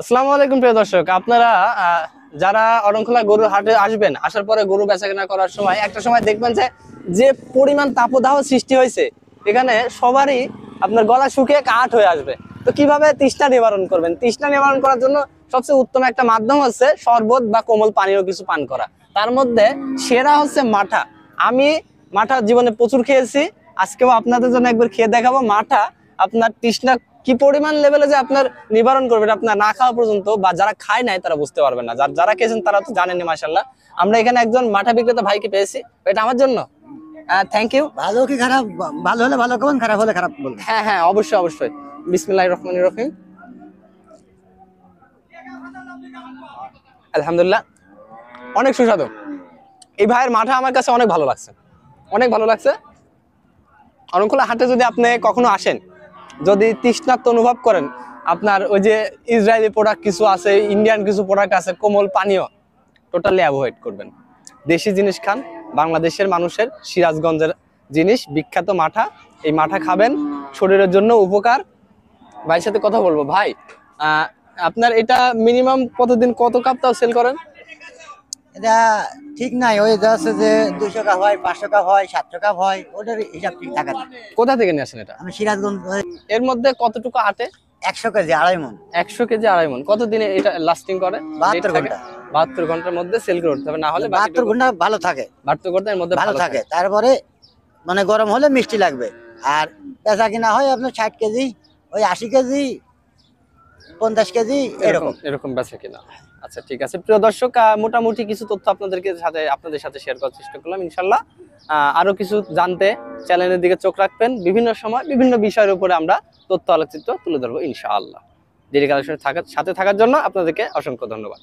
আসসালামু আলাইকুম প্রিয় দর্শক, আপনারা যারা অরণখোলা গরুর হাটে আসবেন, আসার পরে গরু বেচাকেনা করার সময় একটা সময় দেখবেন যে যে পরিমাণ তাপদাহ সৃষ্টি হয়েছে, এখানে সবারই আপনার গলা শুকিয়ে কাঠ হয়ে আসবে। তো কিভাবে তৃষ্ণা নিবারণ করবেন? তৃষ্ণা নিবারণ করার জন্য সবচেয়ে উত্তম একটা মাধ্যম হচ্ছে শরবত বা কোমল পানীয় কিছু পান করা। তার মধ্যে সেরা হচ্ছে মাঠা। আমি মাঠা জীবনে প্রচুর খেয়েছি, আজকেও আপনাদের জন্য একবার খেয়ে দেখাবো। মাঠা আপনার তৃষ্ণা কি পরিমাণ লেভেলে যে আপনার নিবারণ করবে, আপনার না খাওয়া পর্যন্ত, বা যারা খায় নাই তারা বুঝতে পারবেন না, যারা খেয়েছেন তারা তো জানেনই। মাশাআল্লাহ, আমরা এখানে একজন মাঠা বিক্রেতা ভাইকে পেয়েছি, এটা আমার জন্য। Thank you. ভালো কি খারাপ? ভালো হলে ভালো খাবেন, খারাপ হলে খারাপ বলবেন। হ্যাঁ হ্যাঁ, অবশ্যই অবশ্যই। বিসমিল্লাহির রহমানির রহিম। আলহামদুলিল্লাহ, অনেক সুস্বাদু। এই ভাইয়ের মাঠা আমার কাছে অনেক ভালো লাগছে, অনেক ভালো লাগছে। অরণখোলা হাটে যদি আপনি কখনো আসেন, যদি তৃষ্ণার্ত অনুভব করেন, আপনার ওই যে ইসরায়েলি প্রোডাক্ট কিছু আছে, ইন্ডিয়ান কিছু প্রোডাক্ট আছে, কোমল পানীয় টোটালি অ্যাভয়েড করবেন। দেশি জিনিস খান, বাংলাদেশের মানুষের সিরাজগঞ্জের জিনিস বিখ্যাত মাঠা। এই মাঠা খাবেন, শরীরের জন্য উপকার। ভাইয়ের সাথে কথা বলবো। ভাই, আপনার এটা মিনিমাম কতদিন কত কাপ তাও সেল করেন? এটা ঠিক নাই, ওই যাচ্ছে যে 200 কাপ হয়, 500 কাপ হয়, 700 কাপ হয়, ওটার হিসাব ঠিক থাকে না। কোথা থেকে নিয়ে আসেন এটা? আমি সিরাজগঞ্জ এর মধ্যে কতটুকু আটে? 100 কেজি 2.5 মণ। 100 কেজি 2.5 মণ। কতদিনে এটা লাস্টিং করে? 72 ঘন্টা। 72 ঘন্টার মধ্যে সেল করে উঠতে হবে, না হলে 72 ঘন্টা ভালো থাকে, 72 ঘন্টার মধ্যে ভালো থাকে। তারপরে মানে গরম হলে মিষ্টি লাগবে। আর বেচা কিনা হয় আপনার 60 কেজি, ওই 80 কেজি, 50 কেজি এরকম এরকম। এরকম বেচা কিনা। আচ্ছা, ঠিক আছে প্রিয় দর্শক, মোটামুটি কিছু তথ্য আপনাদের সাথে শেয়ার করার চেষ্টা করলাম। ইনশাল্লাহ আরো কিছু জানতে চ্যানেলের দিকে চোখ রাখবেন। বিভিন্ন সময় বিভিন্ন বিষয়ের উপরে আমরা তথ্য আলোচিত তুলে ধরবো ইনশাআল্লাহ। ডেইলি কালেকশনের সাথে থাকার জন্য আপনাদেরকে অসংখ্য ধন্যবাদ।